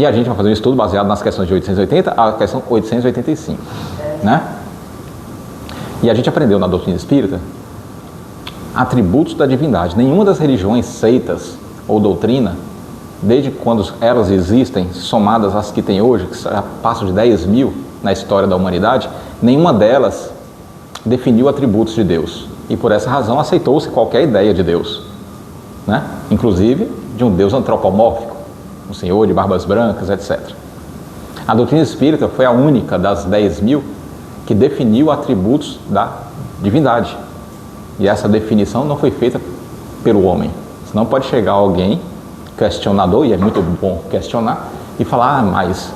E a gente vai fazer um estudo baseado nas questões de 880 à questão 885, né? E a gente aprendeu na doutrina espírita atributos da divindade. Nenhuma das religiões, seitas ou doutrina, desde quando elas existem, somadas às que tem hoje, que já passam de 10 mil na história da humanidade, nenhuma delas definiu atributos de Deus. E por essa razão aceitou-se qualquer ideia de Deus, né? Inclusive de um Deus antropomórfico, um senhor de barbas brancas, etc. A doutrina espírita foi a única das 10 mil que definiu atributos da divindade. E essa definição não foi feita pelo homem. Senão pode chegar alguém, questionador, e é muito bom questionar, e falar, mas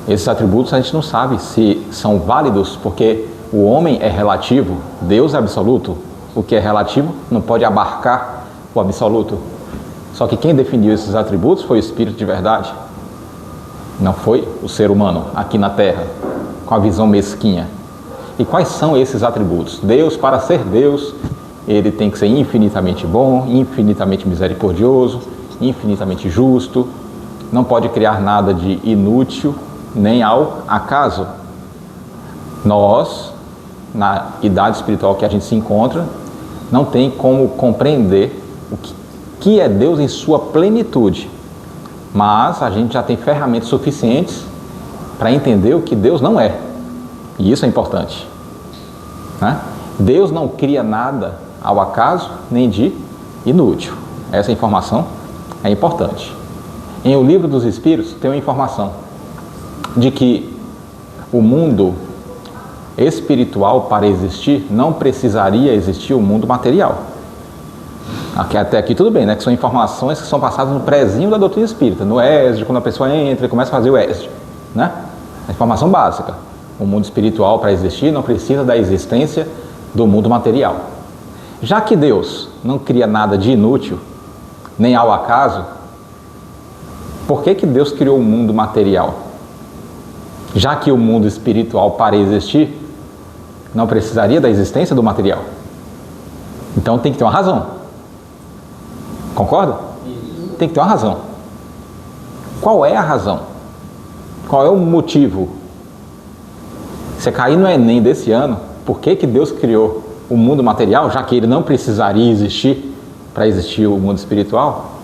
esses atributos a gente não sabe se são válidos, porque o homem é relativo, Deus é absoluto. O que é relativo não pode abarcar o absoluto. Só que quem definiu esses atributos foi o Espírito de verdade. Não foi o ser humano aqui na Terra, com a visão mesquinha. E quais são esses atributos? Deus, para ser Deus, ele tem que ser infinitamente bom, infinitamente misericordioso, infinitamente justo, não pode criar nada de inútil, nem ao acaso. Nós, na idade espiritual que a gente se encontra, não tem como compreender o que é Deus em sua plenitude, mas a gente já tem ferramentas suficientes para entender o que Deus não é, e isso é importante, né? Deus não cria nada ao acaso, nem de inútil. Essa informação é importante. Em O Livro dos Espíritos tem uma informação de que o mundo espiritual, para existir, não precisaria existir o mundo material. Até aqui tudo bem, né? Que são informações que são passadas no prezinho da doutrina espírita, no ESD, quando a pessoa entra e começa a fazer o ESD, né? A informação básica. O mundo espiritual, para existir, não precisa da existência do mundo material. Já que Deus não cria nada de inútil, nem ao acaso, por que Deus criou o mundo material? Já que o mundo espiritual, para existir, não precisaria da existência do material. Então tem que ter uma razão. Concorda? Tem que ter uma razão. Qual é a razão? Qual é o motivo? Você cair no Enem desse ano, por que Deus criou o mundo material, já que ele não precisaria existir para existir o mundo espiritual?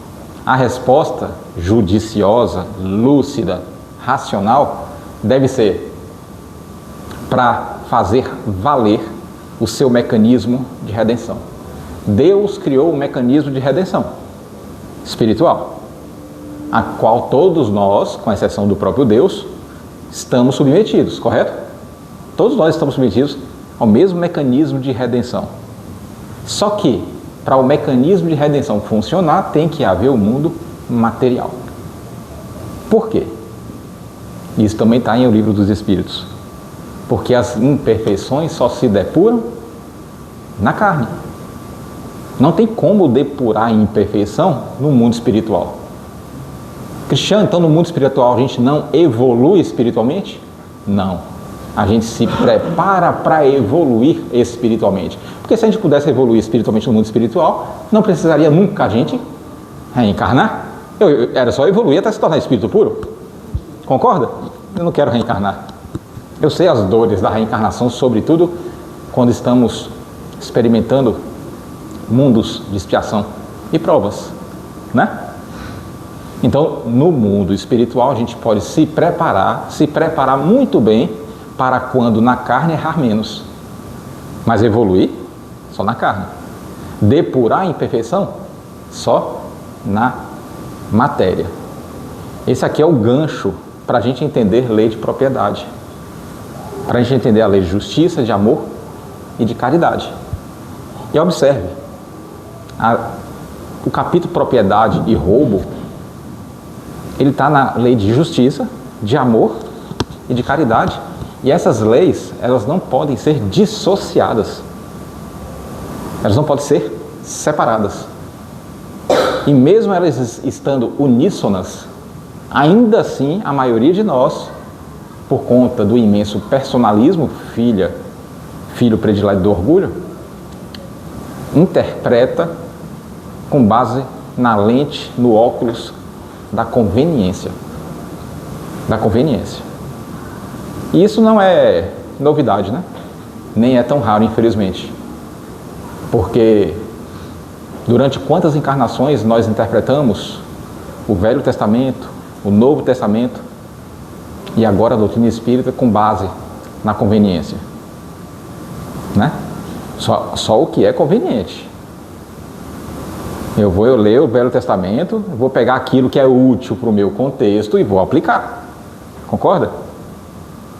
A resposta judiciosa, lúcida, racional, deve ser para fazer valer o seu mecanismo de redenção. Deus criou um mecanismo de redenção espiritual, a qual todos nós, com exceção do próprio Deus, estamos submetidos, correto? Todos nós estamos submetidos ao mesmo mecanismo de redenção. Só que, para o mecanismo de redenção funcionar, tem que haver o mundo material. Por quê? Isso também está em O Livro dos Espíritos. Porque as imperfeições só se depuram na carne. Não tem como depurar a imperfeição no mundo espiritual. Cristiano, então no mundo espiritual a gente não evolui espiritualmente? Não. A gente se prepara para evoluir espiritualmente. Porque se a gente pudesse evoluir espiritualmente no mundo espiritual, não precisaria nunca a gente reencarnar. Era só evoluir até se tornar espírito puro. Concorda? Eu não quero reencarnar. Eu sei as dores da reencarnação, sobretudo quando estamos experimentando mundos de expiação e provas, né? Então, no mundo espiritual, a gente pode se preparar muito bem para quando na carne errar menos, mas evoluir só na carne. Depurar a imperfeição só na matéria. Esse aqui é o gancho para a gente entender lei de propriedade, para a gente entender a lei de justiça, de amor e de caridade. E observe, o capítulo propriedade e roubo, ele está na lei de justiça, de amor e de caridade. E essas leis, elas não podem ser dissociadas. Elas não podem ser separadas. E mesmo elas estando uníssonas, ainda assim a maioria de nós, por conta do imenso personalismo, filho predileto do orgulho, interpreta com base na lente, no óculos da conveniência. da conveniência. E isso não é novidade, né? Nem é tão raro, infelizmente. Porque durante quantas encarnações nós interpretamos o Velho Testamento, o Novo Testamento e agora a doutrina espírita com base na conveniência, né? Só o que é conveniente. Eu ler o Velho Testamento, vou pegar aquilo que é útil para o meu contexto e vou aplicar. Concorda?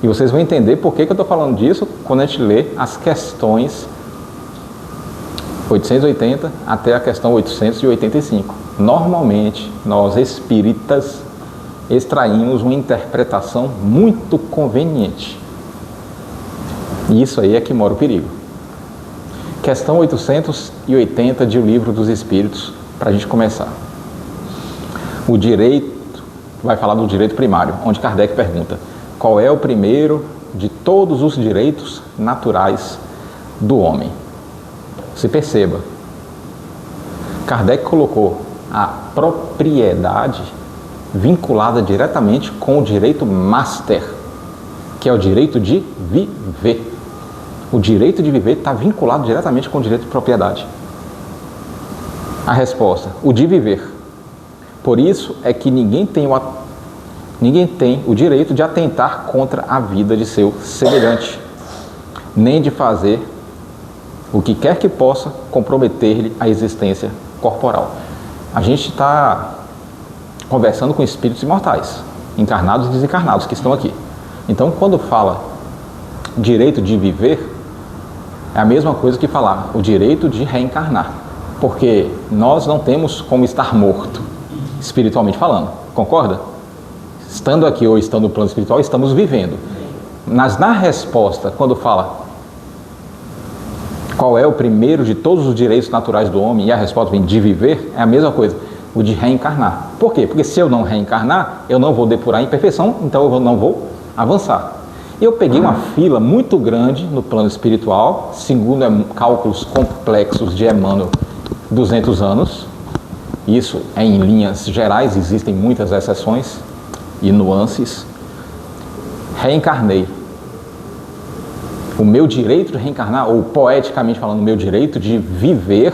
E vocês vão entender por que eu estou falando disso quando a gente lê as questões 880 até a questão 885. Normalmente, nós espíritas extraímos uma interpretação muito conveniente. E isso aí é que mora o perigo. Questão 880 de O Livro dos Espíritos, para a gente começar. O direito, vai falar do direito primário, onde Kardec pergunta: qual é o primeiro de todos os direitos naturais do homem? Você perceba, Kardec colocou a propriedade vinculada diretamente com o direito master, que é o direito de viver. O direito de viver está vinculado diretamente com o direito de propriedade. A resposta: o de viver. Por isso é que ninguém tem o direito de atentar contra a vida de seu semelhante, nem de fazer o que quer que possa comprometer-lhe a existência corporal. A gente está conversando com espíritos imortais, encarnados e desencarnados, que estão aqui. Então, quando fala direito de viver, é a mesma coisa que falar o direito de reencarnar, porque nós não temos como estar morto, espiritualmente falando, concorda? Estando aqui ou estando no plano espiritual, estamos vivendo. Mas na resposta, quando fala qual é o primeiro de todos os direitos naturais do homem, e a resposta vem de viver, é a mesma coisa, o de reencarnar. Por quê? Porque se eu não reencarnar, eu não vou depurar a imperfeição, então eu não vou avançar. Eu peguei uma fila muito grande no plano espiritual, segundo cálculos complexos de Emmanuel, 200 anos. Isso é em linhas gerais, existem muitas exceções e nuances. Reencarnei. O meu direito de reencarnar, ou poeticamente falando, o meu direito de viver,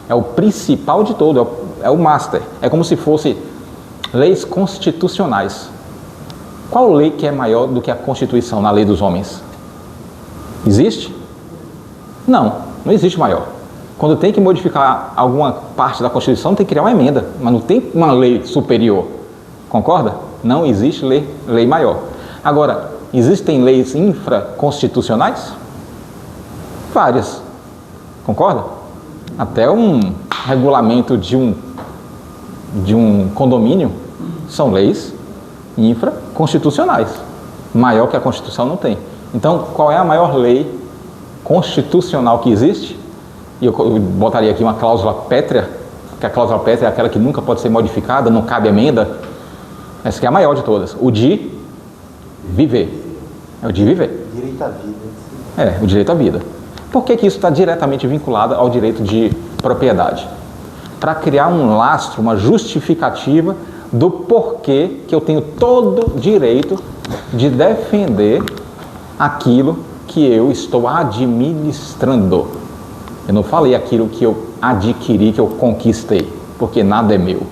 é o principal de todo, é o master. É como se fosse leis constitucionais. Qual lei que é maior do que a Constituição na lei dos homens? Existe? Não existe maior. Quando tem que modificar alguma parte da Constituição, tem que criar uma emenda, mas não tem uma lei superior. Concorda? Não existe lei maior. Agora, existem leis infraconstitucionais? Várias. Concorda? Até um regulamento de um condomínio são leis infraconstitucionais. Maior que a Constituição não tem. Então, qual é a maior lei constitucional que existe? E eu botaria aqui uma cláusula pétrea, que a cláusula pétrea é aquela que nunca pode ser modificada, não cabe emenda. Essa aqui é a maior de todas, o de viver. É o de viver. Direito à vida. É, o direito à vida. Por que isso está diretamente vinculado ao direito de propriedade? Para criar um lastro, uma justificativa do porquê que eu tenho todo o direito de defender aquilo que eu estou administrando. Eu não falei aquilo que eu adquiri, que eu conquistei, porque nada é meu,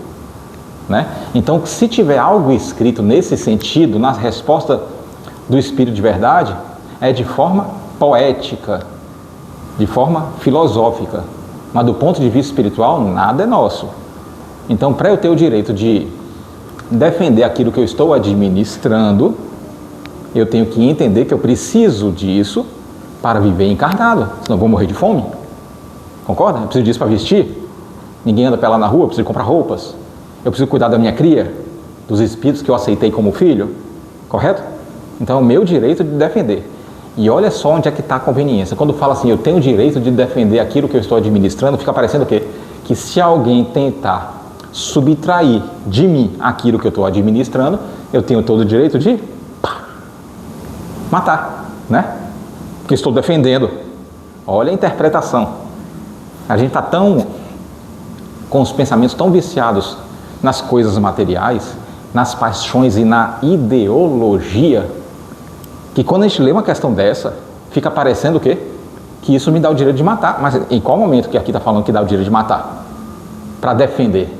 né? Então, se tiver algo escrito nesse sentido, na resposta do Espírito de Verdade, é de forma poética, de forma filosófica, mas do ponto de vista espiritual, nada é nosso. Então, para eu ter o direito de defender aquilo que eu estou administrando, eu tenho que entender que eu preciso disso para viver encarnado, senão eu vou morrer de fome. Concorda? Eu preciso disso para vestir. Ninguém anda pelado na rua, eu preciso comprar roupas. Eu preciso cuidar da minha cria, dos espíritos que eu aceitei como filho. Correto? Então é o meu direito de defender. E olha só onde é que está a conveniência. Quando fala assim, eu tenho o direito de defender aquilo que eu estou administrando, fica parecendo o quê? Que se alguém tentar subtrair de mim aquilo que eu estou administrando, eu tenho todo o direito de matar, né? Porque estou defendendo. Olha a interpretação. A gente está com os pensamentos tão viciados nas coisas materiais nas paixões e na ideologia, que quando a gente lê uma questão dessa, fica parecendo o quê? Que isso me dá o direito de matar. Mas em qual momento que aqui está falando que dá o direito de matar? Para defender.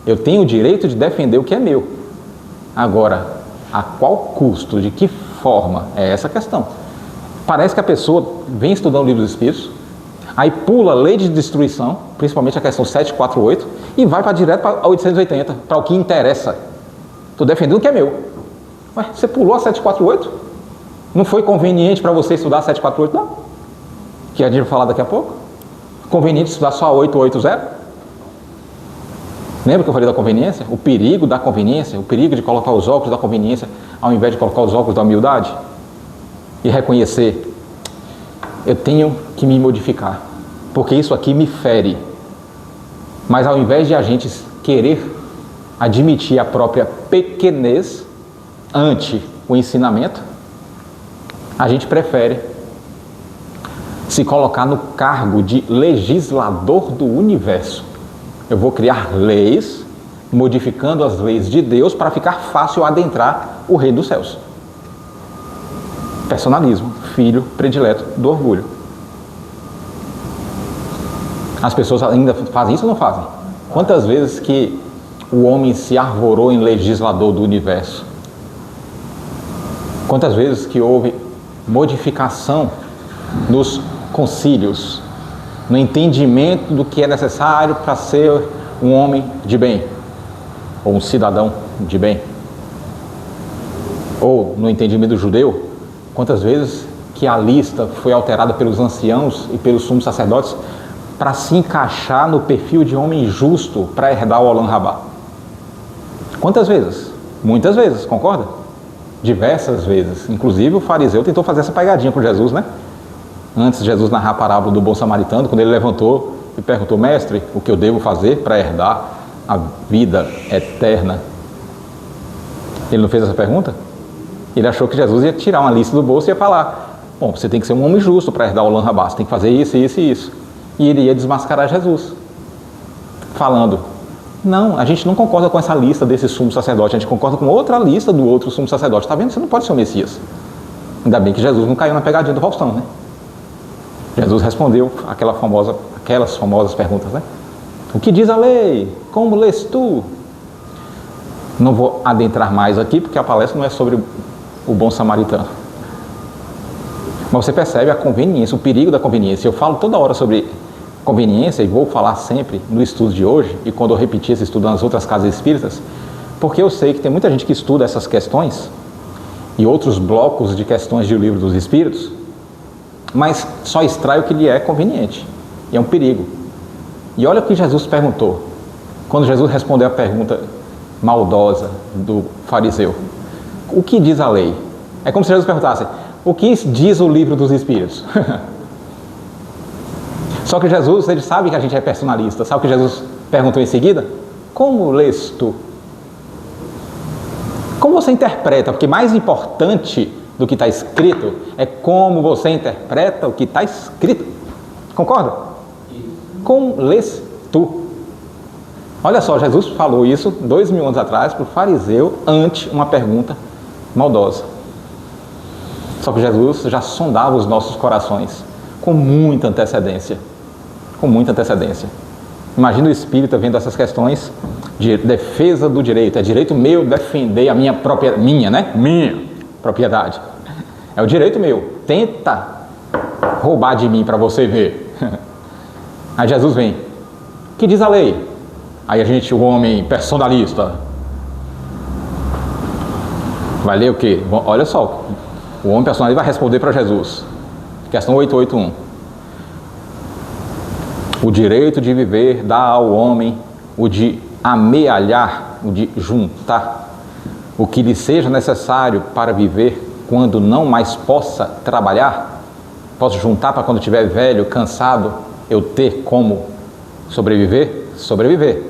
Eu tenho o direito de defender o que é meu. Agora, a qual custo? De que forma? É essa a questão. Parece que a pessoa vem estudando o livro dos Espíritos, aí pula a lei de destruição, principalmente a questão 748, e vai para direto para 880, para o que interessa. Estou defendendo o que é meu. Ué, você pulou a 748? Não foi conveniente para você estudar a 748, não? Que a gente vai falar daqui a pouco. Conveniente estudar só a 880? Lembra que eu falei da conveniência? O perigo da conveniência, o perigo de colocar os óculos da conveniência ao invés de colocar os óculos da humildade e reconhecer, eu tenho que me modificar, porque isso aqui me fere. Mas ao invés de a gente querer admitir a própria pequenez ante o ensinamento, a gente prefere se colocar no cargo de legislador do universo. Eu vou criar leis, modificando as leis de Deus para ficar fácil adentrar o reino dos céus. Personalismo, filho predileto do orgulho. As pessoas ainda fazem isso ou não fazem? Quantas vezes que o homem se arvorou em legislador do universo? Quantas vezes que houve modificação nos concílios, no entendimento do que é necessário para ser um homem de bem, ou um cidadão de bem? Ou no entendimento judeu, quantas vezes que a lista foi alterada pelos anciãos e pelos sumos sacerdotes para se encaixar no perfil de homem justo para herdar o Olam Rabá? Quantas vezes? Muitas vezes, concorda? Diversas vezes. Inclusive o fariseu tentou fazer essa pegadinha com Jesus, né? Antes de Jesus narrar a parábola do bom samaritano, quando ele levantou e perguntou: mestre, o que eu devo fazer para herdar a vida eterna? Ele não fez essa pergunta? Ele achou que Jesus ia tirar uma lista do bolso e ia falar: bom, você tem que ser um homem justo para herdar o Olam Rabá, você tem que fazer isso, isso e isso. E ele ia desmascarar Jesus, falando: não, a gente não concorda com essa lista desse sumo sacerdote, a gente concorda com outra lista do outro sumo sacerdote. Está vendo? Você não pode ser o Messias. Ainda bem que Jesus não caiu na pegadinha do Faustão, né? Jesus respondeu aquelas famosas perguntas, né? O que diz a lei? Como lês tu? Não vou adentrar mais aqui, porque a palestra não é sobre o bom samaritano. Mas você percebe a conveniência, o perigo da conveniência. Eu falo toda hora sobre conveniência e vou falar sempre no estudo de hoje, e quando eu repetir esse estudo nas outras casas espíritas, porque eu sei que tem muita gente que estuda essas questões e outros blocos de questões do Livro dos Espíritos, mas só extrai o que lhe é conveniente, e é um perigo. E olha o que Jesus perguntou, quando Jesus respondeu a pergunta maldosa do fariseu: o que diz a lei? É como se Jesus perguntasse: o que diz o Livro dos Espíritos? Só que Jesus, ele sabe que a gente é personalista. Sabe o que Jesus perguntou em seguida? Como lês tu? Como você interpreta? Porque mais importante do que está escrito é como você interpreta o que está escrito. Concorda? Como lês tu? Olha só, Jesus falou isso 2000 anos atrás para o fariseu ante uma pergunta maldosa. Só que Jesus já sondava os nossos corações com muita antecedência. Com muita antecedência. Imagina o espírita vendo essas questões de defesa do direito. É direito meu defender a minha propriedade. É o direito meu. Tenta roubar de mim para você ver. Aí Jesus vem: o que diz a lei? Aí a gente, o homem personalista, vai ler o quê? Olha só, o homem personalista vai responder para Jesus. Questão 881. O direito de viver dá ao homem o de amealhar, o de juntar o que lhe seja necessário para viver quando não mais possa trabalhar. Posso juntar para quando estiver velho, cansado, eu ter como sobreviver? Sobreviver.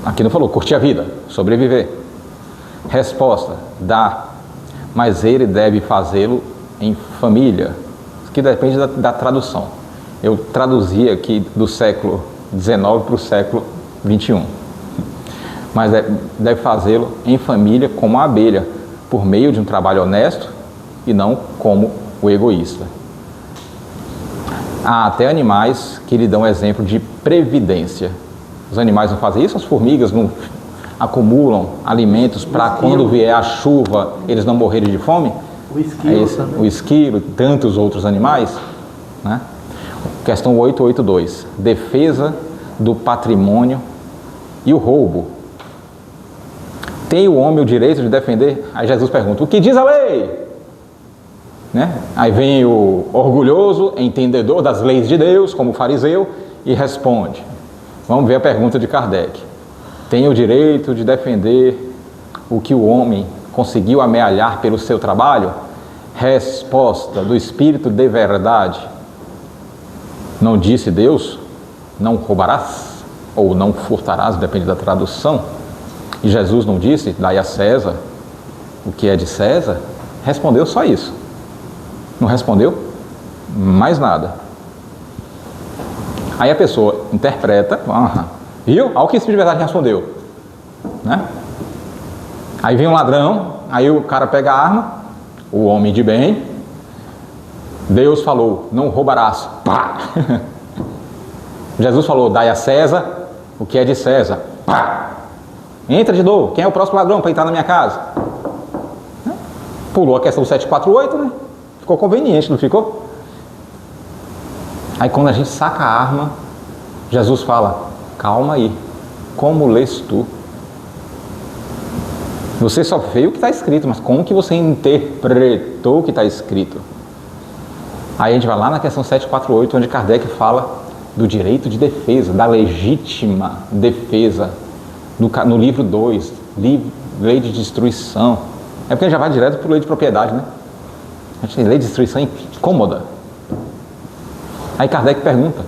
Aqui não falou curtir a vida, sobreviver. Resposta: dá, mas ele deve fazê-lo em família. Isso aqui depende da tradução. Eu traduzi aqui do século XIX para o século XXI. mas deve fazê-lo em família como a abelha, por meio de um trabalho honesto e não como o egoísta. Há até animais que lhe dão exemplo de previdência. Os animais não fazem isso, as formigas não acumulam alimentos para quando vier a chuva eles não morrerem de fome? O esquilo também. O esquilo e tantos outros animais, né? Questão 882, defesa do patrimônio e o roubo. Tem o homem o direito de defender? Aí Jesus pergunta, o que diz a lei? Né? Aí vem o orgulhoso, entendedor das leis de Deus, como fariseu, e responde. Vamos ver a pergunta de Kardec. Tem o direito de defender o que o homem conseguiu amealhar pelo seu trabalho? Resposta do Espírito de verdade. Não disse Deus, não roubarás, ou não furtarás, depende da tradução. E Jesus não disse, dai a César o que é de César? Respondeu só isso. Não respondeu mais nada. Aí a pessoa interpreta, viu? Olha o que o Espírito de verdade respondeu. Né? Aí vem um ladrão, aí o cara pega a arma, o homem de bem, Deus falou, não roubarás. Pá! Jesus falou, dai a César o que é de César. Pá! Entra de novo, quem é o próximo ladrão para entrar na minha casa? Pulou a questão 748, né? Ficou conveniente, não ficou? Aí quando a gente saca a arma, Jesus fala, calma aí, como lês tu? Você só vê o que está escrito, mas como que você interpretou o que está escrito? Aí a gente vai lá na questão 748, onde Kardec fala do direito de defesa, da legítima defesa, no livro 2, lei de destruição. É porque já vai direto para a lei de propriedade, né? A gente tem lei de destruição incômoda. Aí Kardec pergunta,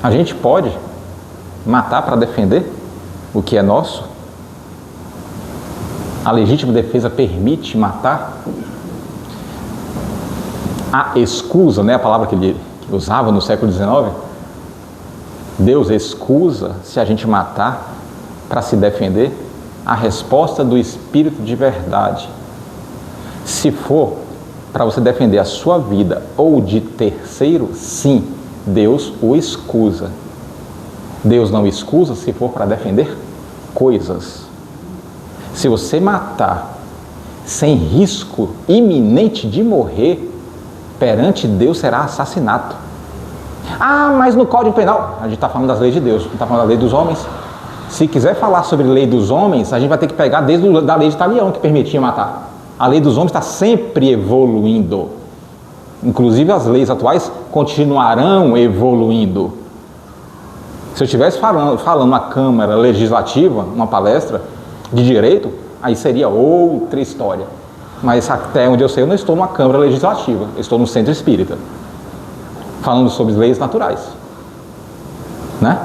a gente pode matar para defender o que é nosso? A legítima defesa permite matar? A escusa, né, a palavra que ele usava no século XIX, Deus excusa se a gente matar para se defender? A resposta do Espírito de verdade, se for para você defender a sua vida ou de terceiro, sim, Deus o excusa. Deus não excusa se for para defender coisas. Se você matar sem risco iminente de morrer, perante Deus será assassinato. Ah, mas no Código Penal, a gente está falando das leis de Deus, não está falando da lei dos homens. Se quiser falar sobre lei dos homens, a gente vai ter que pegar desde a lei de Italião, que permitia matar. A lei dos homens está sempre evoluindo. Inclusive as leis atuais continuarão evoluindo. Se eu estivesse falando na Câmara Legislativa, uma palestra de direito, aí seria outra história. Mas até onde eu sei, eu não estou numa Câmara Legislativa, eu estou no Centro Espírita, falando sobre leis naturais. Né?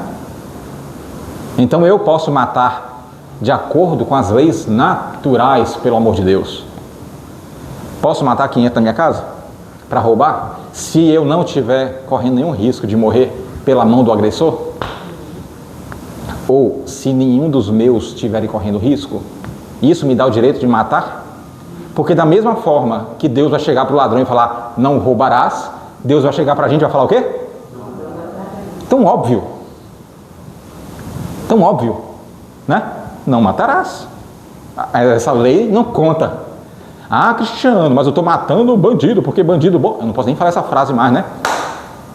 Então eu posso matar de acordo com as leis naturais, pelo amor de Deus. Posso matar quem entra na minha casa para roubar, se eu não estiver correndo nenhum risco de morrer pela mão do agressor? Ou se nenhum dos meus estiverem correndo risco, isso me dá o direito de matar? Porque da mesma forma que Deus vai chegar para o ladrão e falar, não roubarás, Deus vai chegar para a gente e vai falar o quê? Tão óbvio. Tão óbvio, né? Não matarás. Essa lei não conta. Ah, Cristiano, mas eu estou matando o bandido, porque bandido bom... Eu não posso nem falar essa frase mais, né?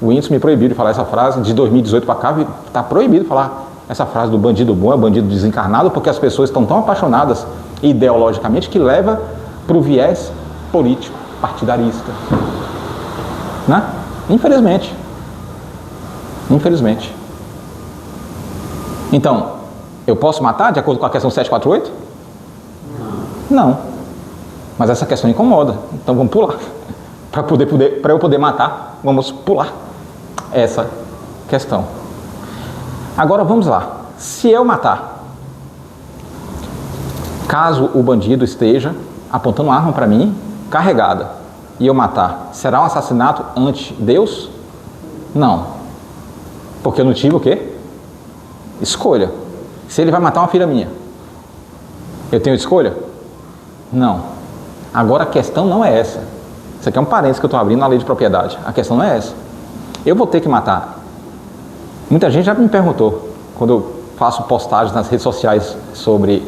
O Whindersson me proibiu de falar essa frase, de 2018 para cá, está proibido falar essa frase do bandido bom, é bandido desencarnado, porque as pessoas estão tão apaixonadas ideologicamente que leva para o viés político, partidarista. Né? Infelizmente. Infelizmente. Então, eu posso matar de acordo com a questão 748? Não. Mas essa questão incomoda. Então vamos pular. Para eu poder matar, vamos pular essa questão. Agora vamos lá. Se eu matar, caso o bandido esteja apontando uma arma para mim, carregada, e eu matar, será um assassinato ante Deus? Não. Porque eu não tive o quê? Escolha. Se ele vai matar uma filha minha, Eu tenho escolha? Não. Agora a questão não é essa. Isso aqui é um parênteses que eu estou abrindo na lei de propriedade. A questão não é essa. Eu vou ter que matar. Muita gente já me perguntou, quando eu faço postagens nas redes sociais sobre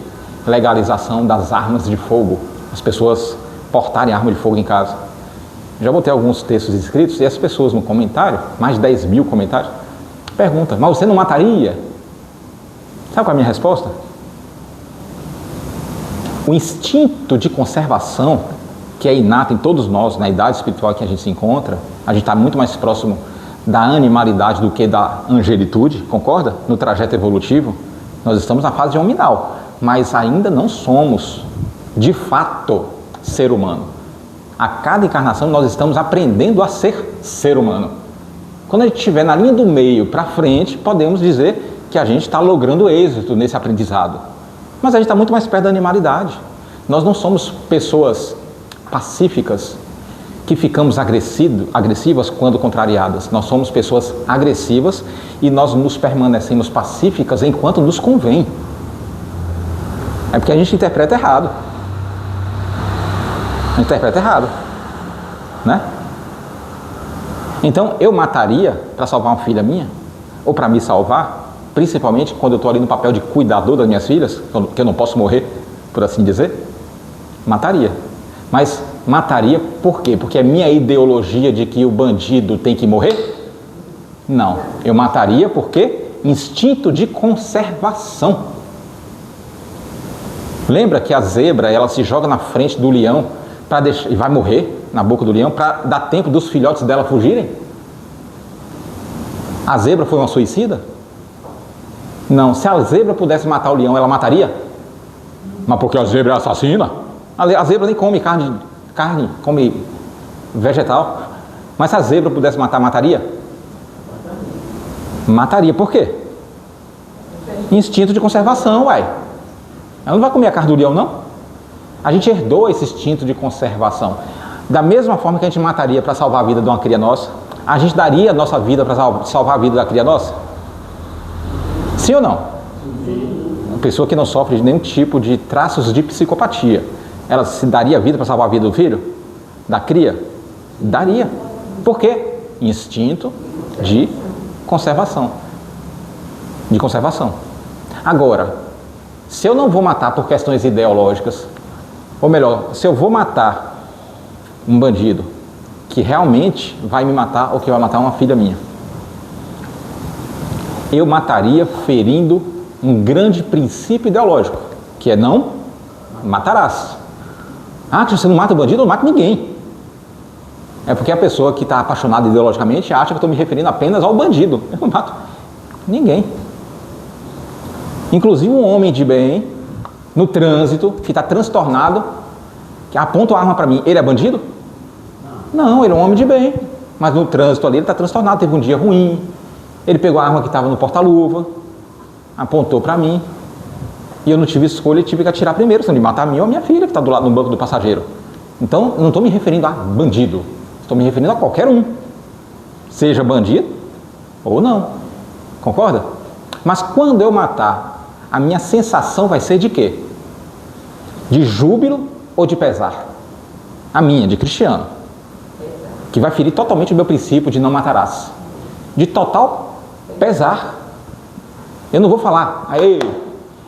legalização das armas de fogo, as pessoas portarem arma de fogo em casa. Já botei alguns textos escritos e as pessoas no comentário, mais de 10 mil comentários, perguntam, mas você não mataria? Sabe qual é a minha resposta? O instinto de conservação, que é inato em todos nós, na idade espiritual que a gente se encontra, a gente está muito mais próximo da animalidade do que da angelitude, concorda? No trajeto evolutivo, nós estamos na fase hominal, mas ainda não somos, de fato, ser humano. A cada encarnação nós estamos aprendendo a ser humano. Quando a gente estiver na linha do meio para frente, podemos dizer que a gente está logrando êxito nesse aprendizado. Mas a gente está muito mais perto da animalidade. Nós não somos pessoas pacíficas que ficamos agressivas quando contrariadas. Nós somos pessoas agressivas e nós nos permanecemos pacíficas enquanto nos convém. É porque a gente interpreta errado. Interpreta errado, né? Então, eu mataria para salvar uma filha minha? Ou para me salvar? Principalmente quando eu estou ali no papel de cuidador das minhas filhas, que eu não posso morrer, por assim dizer? Mataria. Mas mataria por quê? Porque é minha ideologia de que o bandido tem que morrer? Não. Eu mataria porque instinto de conservação. Lembra que a zebra, ela se joga na frente do leão e vai morrer na boca do leão para dar tempo dos filhotes dela fugirem? A zebra foi uma suicida? Não. Se a zebra pudesse matar o leão, ela mataria? Mas porque a zebra é assassina? A zebra nem come carne, come vegetal. Mas se a zebra pudesse matar, mataria? Mataria. Por quê? Instinto de conservação, uai. Ela não vai comer a carne do leão, não? A gente herdou esse instinto de conservação. Da mesma forma que a gente mataria para salvar a vida de uma cria nossa, a gente daria a nossa vida para salvar a vida da cria nossa? Sim ou não? Uma pessoa que não sofre de nenhum tipo de traços de psicopatia, ela se daria a vida para salvar a vida do filho? Da cria? Daria. Por quê? Instinto de conservação. De conservação. Agora, se eu não vou matar por questões ideológicas, ou melhor, se eu vou matar um bandido que realmente vai me matar ou que vai matar uma filha minha, eu mataria ferindo um grande princípio ideológico, que é não matarás. Ah, que você não mata o bandido, eu não mato ninguém. É porque a pessoa que está apaixonada ideologicamente acha que eu estou me referindo apenas ao bandido. Eu não mato ninguém. Inclusive um homem de bem, no trânsito, que está transtornado, que aponta a arma para mim, ele é bandido? Não, ele é um homem de bem. Mas no trânsito ali ele está transtornado, teve um dia ruim, ele pegou a arma que estava no porta-luva, apontou para mim, e eu não tive escolha e tive que atirar primeiro, senão de matar a mim ou a minha filha que está do lado no banco do passageiro. Então, eu não estou me referindo a bandido, estou me referindo a qualquer um, seja bandido ou não. Concorda? Mas quando eu matar, a minha sensação vai ser de quê? De júbilo ou de pesar? A minha, de cristiano, que vai ferir totalmente o meu princípio de não matarás. De total pesar. Eu não vou falar, aí,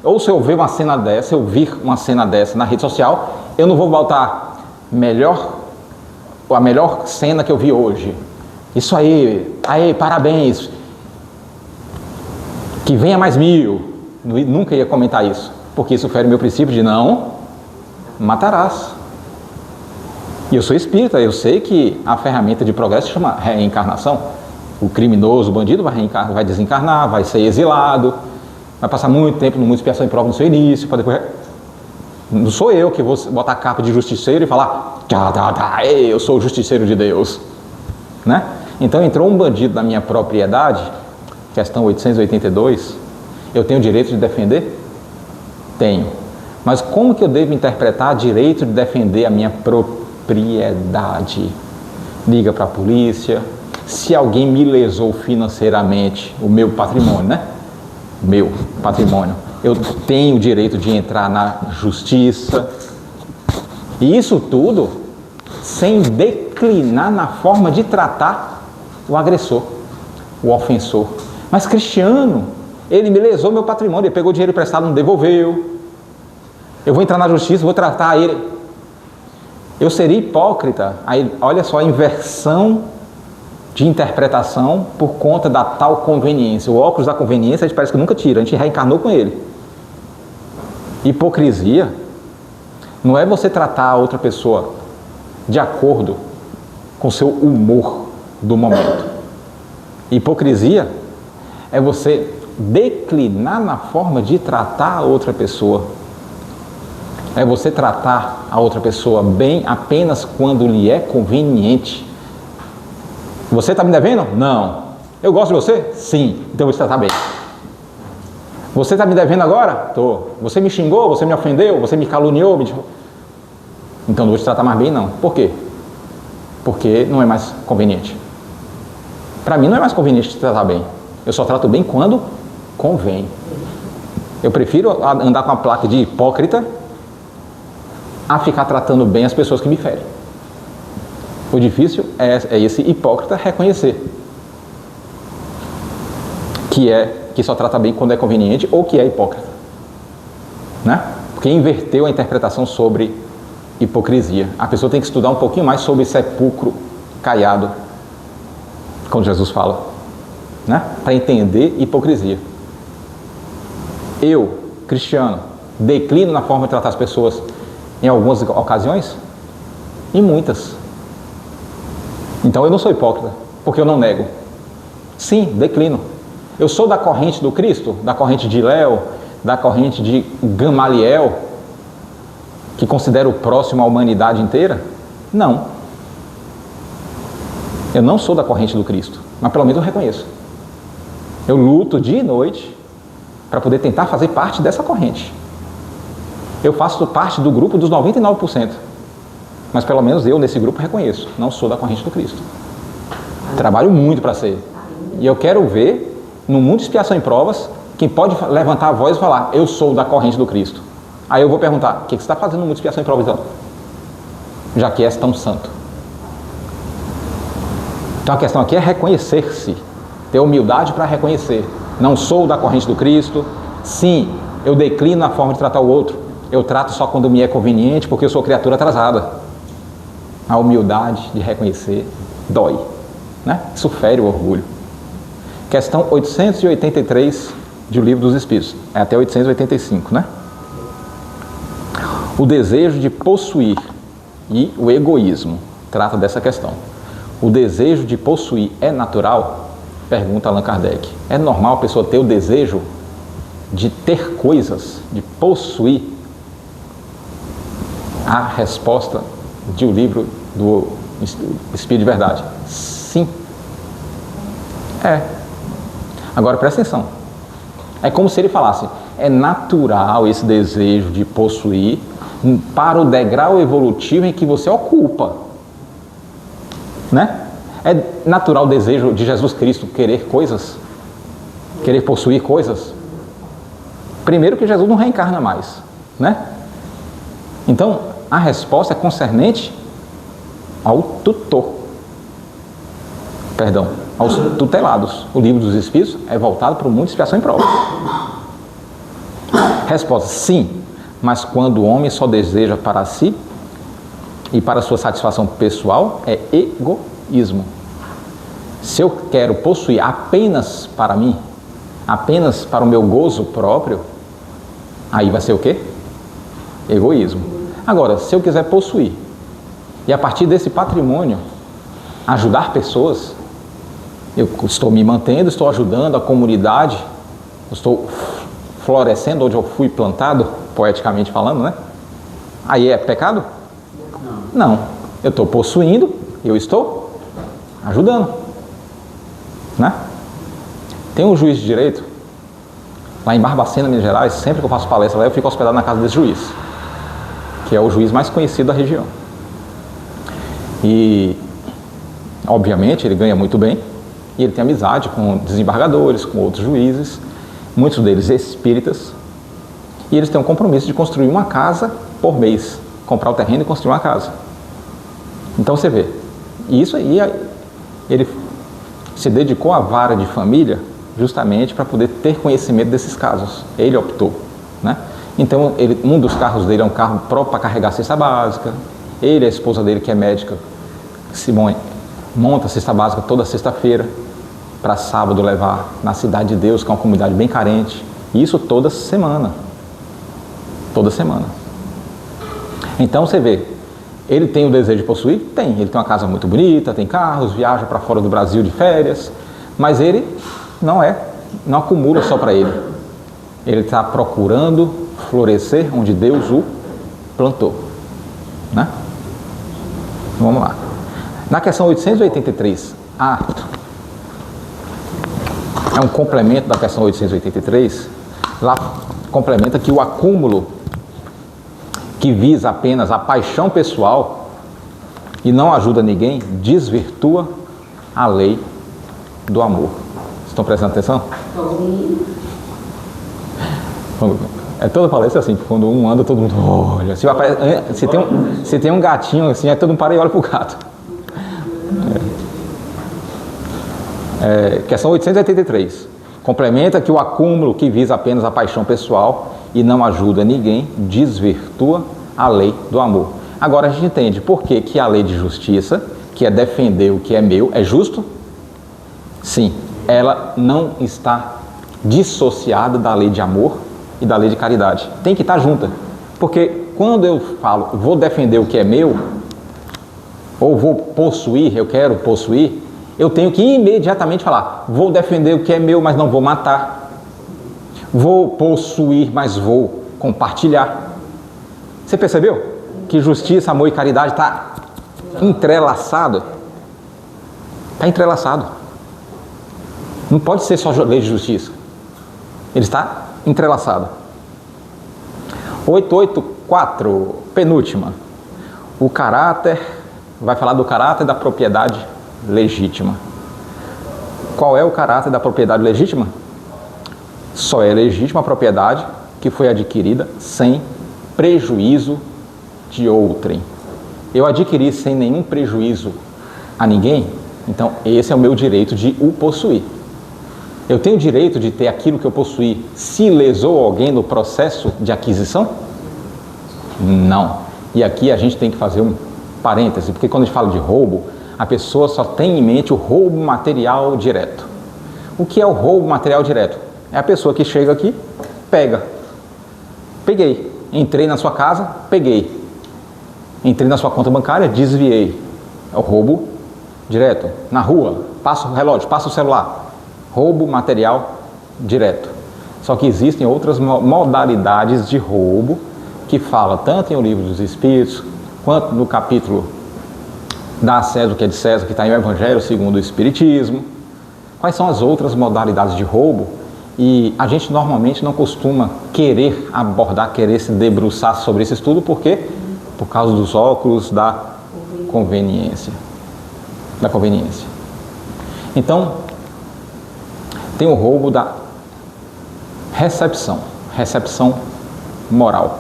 ou se eu ver uma cena dessa, eu vir uma cena dessa na rede social, eu não vou botar a melhor cena que eu vi hoje. Isso aí, parabéns. Que venha mais 1000. Nunca ia comentar isso, porque isso fere o meu princípio de não matarás. E eu sou espírita, eu sei que a ferramenta de progresso se chama reencarnação. O criminoso, o bandido vai desencarnar, vai ser exilado, vai passar muito tempo no mundo de expiação e prova no seu início, para depois... Não sou eu que vou botar a capa de justiceiro e falar eu sou o justiceiro de Deus, né? Então entrou um bandido na minha propriedade, questão 882, eu tenho o direito de defender? Tenho. Mas como que eu devo interpretar direito de defender a minha propriedade? Liga para a polícia. Se alguém me lesou financeiramente, o meu patrimônio, né? Meu patrimônio. eu tenho o direito de entrar na justiça. E isso tudo sem declinar na forma de tratar o agressor, o ofensor. Mas Cristiano, ele me lesou meu patrimônio, ele pegou dinheiro emprestado, não devolveu. Eu vou entrar na justiça, vou tratar ele. Eu seria hipócrita. Aí, olha só a inversão de interpretação por conta da tal conveniência. O óculos da conveniência a gente parece que nunca tira, a gente reencarnou com ele. Hipocrisia não é você tratar a outra pessoa de acordo com o seu humor do momento. Hipocrisia é você declinar na forma de tratar a outra pessoa. É você tratar a outra pessoa bem apenas quando lhe é conveniente. Você está me devendo? Não. Eu gosto de você? Sim. Então eu vou te tratar bem. Você está me devendo agora? Estou. Você me xingou? Você me ofendeu? Você me caluniou? Então não vou te tratar mais bem, não. Por quê? Porque não é mais conveniente. Para mim não é mais conveniente te tratar bem. Eu só trato bem quando convém. Eu prefiro andar com a placa de hipócrita a ficar tratando bem as pessoas que me ferem. O difícil é esse hipócrita reconhecer que só trata bem quando é conveniente ou que é hipócrita, né? Porque inverteu a interpretação sobre hipocrisia. A pessoa tem que estudar um pouquinho mais sobre sepulcro caiado, como Jesus fala, né? Para entender hipocrisia. Eu, Cristiano, declino na forma de tratar as pessoas em algumas ocasiões? Em muitas. Então eu não sou hipócrita, porque eu não nego. Sim, declino. Eu sou da corrente do Cristo, da corrente de Léo, da corrente de Gamaliel, que considera o próximo a humanidade inteira? Não. Eu não sou da corrente do Cristo, mas pelo menos eu reconheço. Eu luto dia e noite para poder tentar fazer parte dessa corrente. Eu faço parte do grupo dos 99%, mas pelo menos eu nesse grupo reconheço, não sou da corrente do Cristo. Trabalho muito para ser. E eu quero ver, no mundo de expiação e provas, quem pode levantar a voz e falar, eu sou da corrente do Cristo. Aí eu vou perguntar, o que você está fazendo no mundo de expiação e provas então? Já que és tão santo. Então a questão aqui é reconhecer-se, ter humildade para reconhecer. Não sou da corrente do Cristo, sim, eu declino na forma de tratar o outro, eu trato só quando me é conveniente, porque eu sou criatura atrasada. A humildade de reconhecer dói, né? Isso fere o orgulho. Questão 883 de O Livro dos Espíritos, é até 885, né? O desejo de possuir e o egoísmo trata dessa questão. O desejo de possuir é natural? Pergunta Allan Kardec. É normal a pessoa ter o desejo de ter coisas, de possuir? A resposta de O Livro do Espírito de Verdade: sim. É. Agora presta atenção. É como se ele falasse, é natural esse desejo de possuir para o degrau evolutivo em que você ocupa, né? É natural o desejo de Jesus Cristo querer coisas, querer possuir coisas. Primeiro que Jesus não reencarna mais, né? Então a resposta é concernente ao tutor, perdão, aos tutelados. O Livro dos Espíritos é voltado para o mundo de expiação e prova. Resposta: sim, mas quando o homem só deseja para si e para sua satisfação pessoal, é egoísmo. Se eu quero possuir apenas para mim, apenas para o meu gozo próprio, aí vai ser o quê? Egoísmo. Agora, se eu quiser possuir e a partir desse patrimônio ajudar pessoas, eu estou me mantendo, estou ajudando a comunidade, estou florescendo onde eu fui plantado, poeticamente falando, né? Aí é pecado? Não. Eu estou possuindo, eu estou ajudando, né? Tem um juiz de direito lá em Barbacena, Minas Gerais. Sempre que eu faço palestra lá, eu fico hospedado na casa desse juiz, que é o juiz mais conhecido da região. E obviamente ele ganha muito bem e ele tem amizade com desembargadores, com outros juízes, muitos deles espíritas, E eles têm um compromisso de construir uma casa por mês, comprar o terreno e construir uma casa. Então você vê, isso aí, ele se dedicou à vara de família justamente para poder ter conhecimento desses casos. Ele optou, né? Então, um dos carros dele é um carro próprio para carregar a cesta básica. Ele e a esposa dele, que é médica, Simone, monta a cesta básica toda sexta-feira para sábado levar na Cidade de Deus, que é uma comunidade bem carente. E isso toda semana. Toda semana. Então você vê, ele tem o desejo de possuir? Tem. Ele tem uma casa muito bonita, tem carros, viaja para fora do Brasil de férias, mas ele não acumula só para ele. Ele está procurando florescer onde Deus o plantou, né? Vamos lá. Na questão 883A, é um complemento da questão 883, lá complementa que o acúmulo que visa apenas a paixão pessoal e não ajuda ninguém, desvirtua a lei do amor. Estão prestando atenção? É toda palestra assim, quando um anda, todo mundo olha. Se tem um gatinho assim, todo mundo para e olha pro gato. Questão 883. Complementa que o acúmulo que visa apenas a paixão pessoal e não ajuda ninguém, desvirtua a lei do amor. Agora a gente entende por que a lei de justiça, que é defender o que é meu, é justo? Sim, ela não está dissociada da lei de amor e da lei de caridade. Tem que estar junta. Porque quando eu falo, vou defender o que é meu, ou vou possuir, eu quero possuir, eu tenho que imediatamente falar, vou defender o que é meu, mas não vou matar. Vou possuir, mas vou compartilhar. Você percebeu? Que justiça, amor e caridade está entrelaçado. Está entrelaçado. Não pode ser só lei de justiça. Ele está entrelaçado. 884, penúltima. O caráter, vai falar do caráter da propriedade legítima. Qual é o caráter da propriedade legítima? Só é legítima a propriedade que foi adquirida sem prejuízo de outrem. Eu adquiri sem nenhum prejuízo a ninguém, então esse é o meu direito de o possuir. Eu tenho o direito de ter aquilo que eu possuí se lesou alguém no processo de aquisição? Não. E aqui a gente tem que fazer um parêntese, porque quando a gente fala de roubo, a pessoa só tem em mente o roubo material direto. O que é o roubo material direto? É a pessoa que chega aqui, pega. Peguei. Entrei na sua casa, peguei. Entrei na sua conta bancária, desviei. É o roubo direto. Na rua, passa o relógio, passa o celular. Roubo material direto. Só que existem outras modalidades de roubo que fala tanto em O Livro dos Espíritos, quanto no capítulo Dá a César o que é de César, que está em O Evangelho segundo o Espiritismo. Quais são as outras modalidades de roubo? E a gente normalmente não costuma querer abordar, querer se debruçar sobre esse estudo, por quê? Por causa dos óculos da conveniência. Da conveniência. Então, tem o roubo da recepção moral.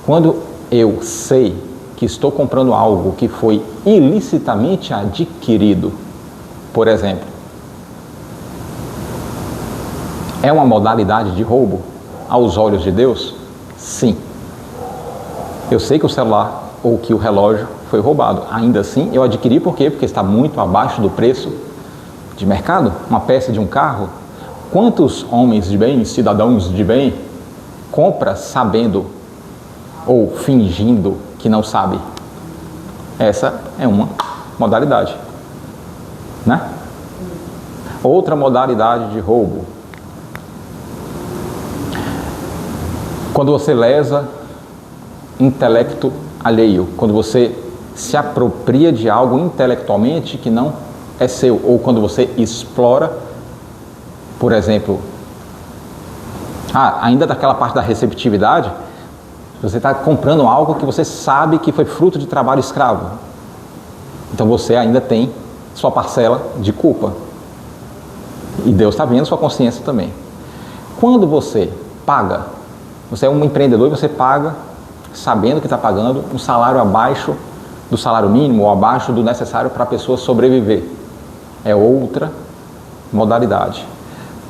Quando eu sei que estou comprando algo que foi ilicitamente adquirido, por exemplo, é uma modalidade de roubo aos olhos de Deus? Sim. Eu sei que o celular ou que o relógio foi roubado. Ainda assim, eu adquiri por quê? Porque está muito abaixo do preço de mercado. Uma peça de um carro. Quantos homens de bem, cidadãos de bem, compra sabendo ou fingindo que não sabe? Essa é uma modalidade, né? Outra modalidade de roubo. Quando você lesa intelecto alheio, quando você se apropria de algo intelectualmente que não é seu, ou quando você explora, por exemplo, ainda daquela parte da receptividade, você está comprando algo que você sabe que foi fruto de trabalho escravo. Então você ainda tem sua parcela de culpa. E Deus está vendo sua consciência também. Quando você paga Você é um empreendedor e você paga, sabendo que está pagando, um salário abaixo do salário mínimo ou abaixo do necessário para a pessoa sobreviver. É outra modalidade.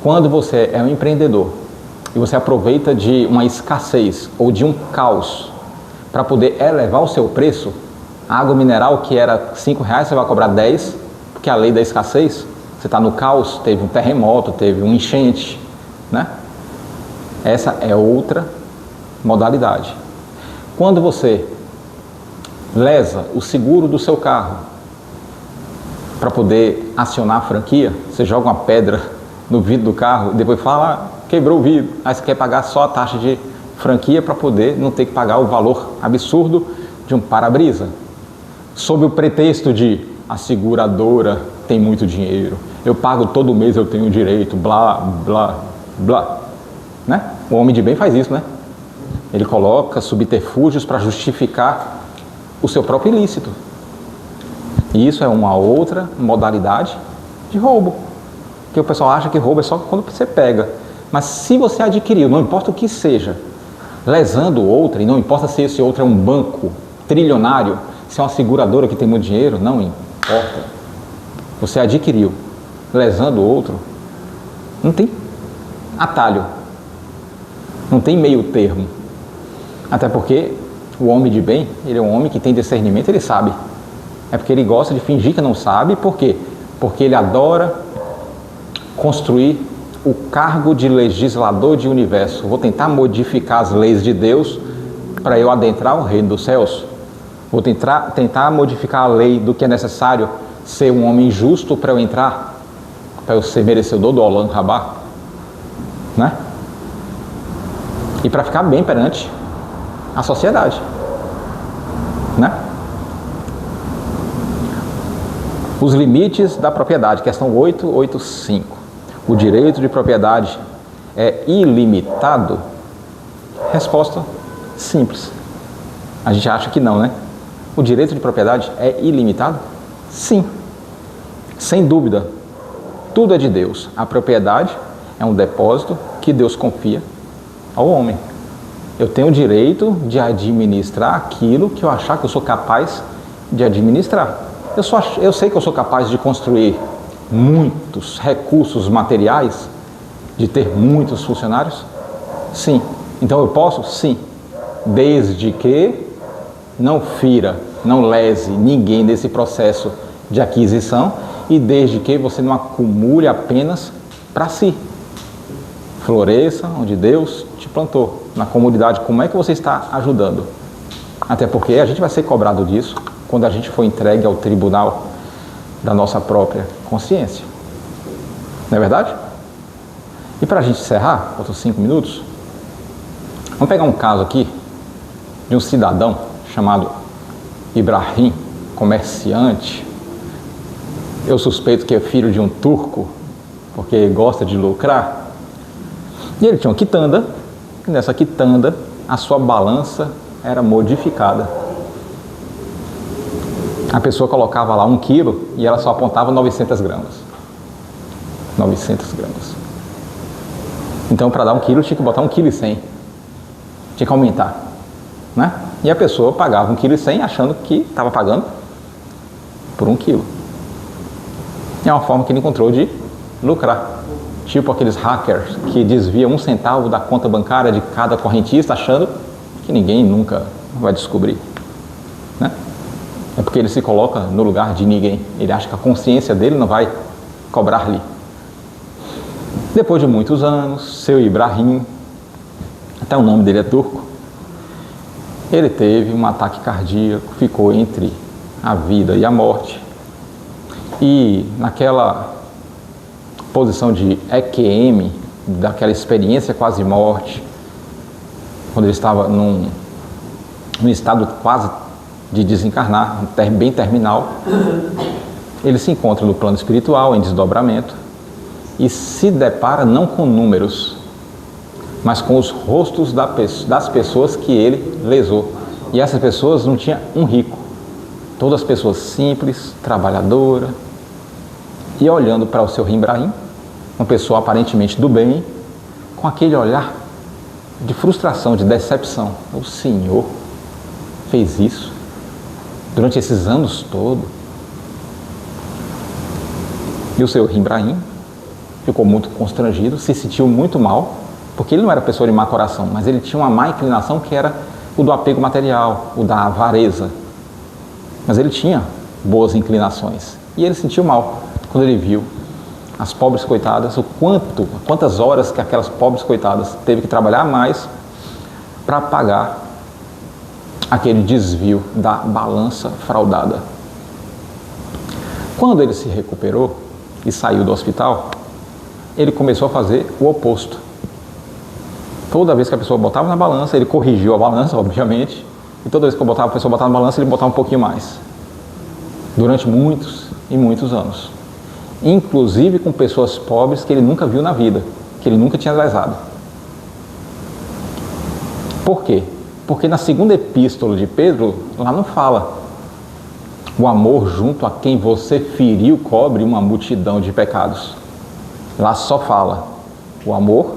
Quando você é um empreendedor e você aproveita de uma escassez ou de um caos para poder elevar o seu preço, a água mineral que era R$5, você vai cobrar 10, porque é a lei da escassez. Você está no caos, teve um terremoto, teve um enchente, né? Essa é outra modalidade. Quando você lesa o seguro do seu carro para poder acionar a franquia, você joga uma pedra no vidro do carro, depois fala, quebrou o vidro, aí você quer pagar só a taxa de franquia para poder não ter que pagar o valor absurdo de um para-brisa, sob o pretexto de a seguradora tem muito dinheiro, eu pago todo mês, eu tenho direito, blá, blá, blá, né? O homem de bem faz isso, né? Ele coloca subterfúgios para justificar o seu próprio ilícito. E isso é uma outra modalidade de roubo. Porque o pessoal acha que roubo é só quando você pega. Mas se você adquiriu, não importa o que seja, lesando outra, e não importa se esse outro é um banco trilionário, se é uma seguradora que tem muito dinheiro, não importa. Você adquiriu, lesando outro, não tem atalho, não tem meio termo. Até porque o homem de bem, ele é um homem que tem discernimento, ele sabe. É porque ele gosta de fingir que não sabe, por quê? Porque ele adora construir o cargo de legislador de universo. Vou tentar modificar as leis de Deus para eu adentrar o reino dos céus. Vou tentar modificar a lei do que é necessário ser um homem justo para eu entrar, para eu ser merecedor do Olam Rabá, né? E para ficar bem perante a sociedade, né? Os limites da propriedade, questão 885. O direito de propriedade é ilimitado? Resposta simples. A gente acha que não, né? O direito de propriedade é ilimitado? Sim. Sem dúvida. Tudo é de Deus. A propriedade é um depósito que Deus confia ao homem. Eu tenho o direito de administrar aquilo que eu achar que eu sou capaz de administrar. Eu sei que eu sou capaz de construir muitos recursos materiais, de ter muitos funcionários? Sim. Então eu posso? Sim. Desde que não fira, não lese ninguém nesse processo de aquisição e desde que você não acumule apenas para si. Floresça onde Deus te plantou. Na comunidade, como é que você está ajudando? Até porque a gente vai ser cobrado disso quando a gente for entregue ao tribunal da nossa própria consciência. Não é verdade? E para a gente encerrar, outros 5 minutos, vamos pegar um caso aqui de um cidadão chamado Ibrahim, comerciante. Eu suspeito que é filho de um turco, porque gosta de lucrar. E ele tinha uma quitanda, e nessa quitanda a sua balança era modificada. A pessoa colocava lá 1 quilo e ela só apontava 900 gramas. 900 gramas. Então, para dar 1 quilo, tinha que botar 1,1 kg. Tinha que aumentar, né? E a pessoa pagava 1,1 kg achando que estava pagando por 1 quilo. É uma forma que ele encontrou de lucrar. Tipo aqueles hackers que desviam 1 centavo da conta bancária de cada correntista achando que ninguém nunca vai descobrir, né? É porque ele se coloca no lugar de ninguém. Ele acha que a consciência dele não vai cobrar-lhe. Depois de muitos anos, seu Ibrahim, até o nome dele é turco, ele teve um ataque cardíaco, ficou entre a vida e a morte. E naquela posição de EQM, daquela experiência quase morte, quando ele estava num estado quase de desencarnar, bem terminal, ele se encontra no plano espiritual, em desdobramento, e se depara não com números, mas com os rostos das pessoas que ele lesou. E essas pessoas não tinham um rico, todas pessoas simples, trabalhadoras, e olhando para o seu Ibrahim, uma pessoa aparentemente do bem, com aquele olhar de frustração, de decepção. O Senhor fez isso durante esses anos todos. E o senhor Ibrahim ficou muito constrangido, se sentiu muito mal, porque ele não era pessoa de má coração, mas ele tinha uma má inclinação que era o do apego material, o da avareza. Mas ele tinha boas inclinações. E ele sentiu mal quando ele viu as pobres coitadas, quantas horas que aquelas pobres coitadas teve que trabalhar mais para pagar aquele desvio da balança fraudada. Quando ele se recuperou e saiu do hospital, ele começou a fazer o oposto. Toda vez que a pessoa botava na balança, ele corrigiu a balança, obviamente, e toda vez que a pessoa botava na balança, ele botava um pouquinho mais. Durante muitos e muitos anos. Inclusive com pessoas pobres que ele nunca viu na vida, que ele nunca tinha lesado. Por quê? Porque na segunda epístola de Pedro, lá não fala: o amor junto a quem você feriu cobre uma multidão de pecados. Lá só fala: o amor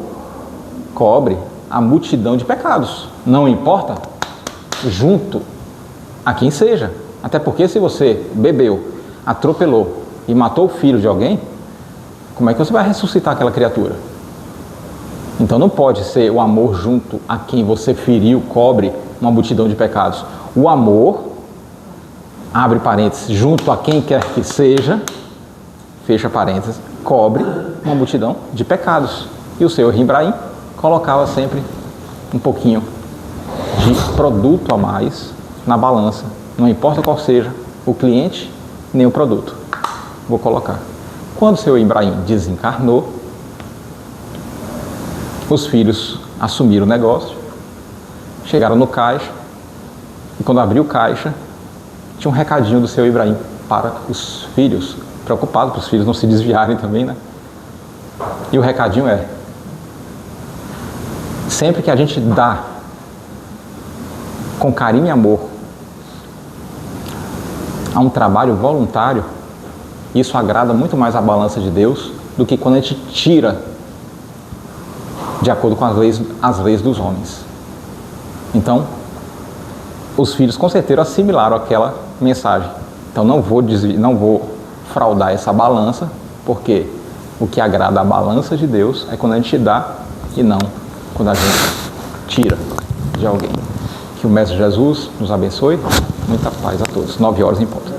cobre a multidão de pecados. Não importa junto a quem seja. Até porque se você bebeu, atropelou e matou o filho de alguém, como é que você vai ressuscitar aquela criatura? Então não pode ser o amor junto a quem você feriu cobre uma multidão de pecados. O amor, abre parênteses, junto a quem quer que seja, fecha parênteses, cobre uma multidão de pecados. E o senhor Ibrahim colocava sempre um pouquinho de produto a mais na balança, não importa qual seja o cliente nem o produto. Vou colocar. Quando o senhor Ibrahim desencarnou, os filhos assumiram o negócio, chegaram no caixa, e quando abriu o caixa, tinha um recadinho do senhor Ibrahim para os filhos, preocupado para os filhos não se desviarem também, né? E o recadinho é: sempre que a gente dá com carinho e amor a um trabalho voluntário, isso agrada muito mais a balança de Deus do que quando a gente tira de acordo com as leis dos homens. Então, os filhos com certeza assimilaram aquela mensagem. Então não vou fraudar essa balança, porque o que agrada a balança de Deus é quando a gente dá e não quando a gente tira de alguém. Que o Mestre Jesus nos abençoe. Muita paz a todos. 9 horas em ponto.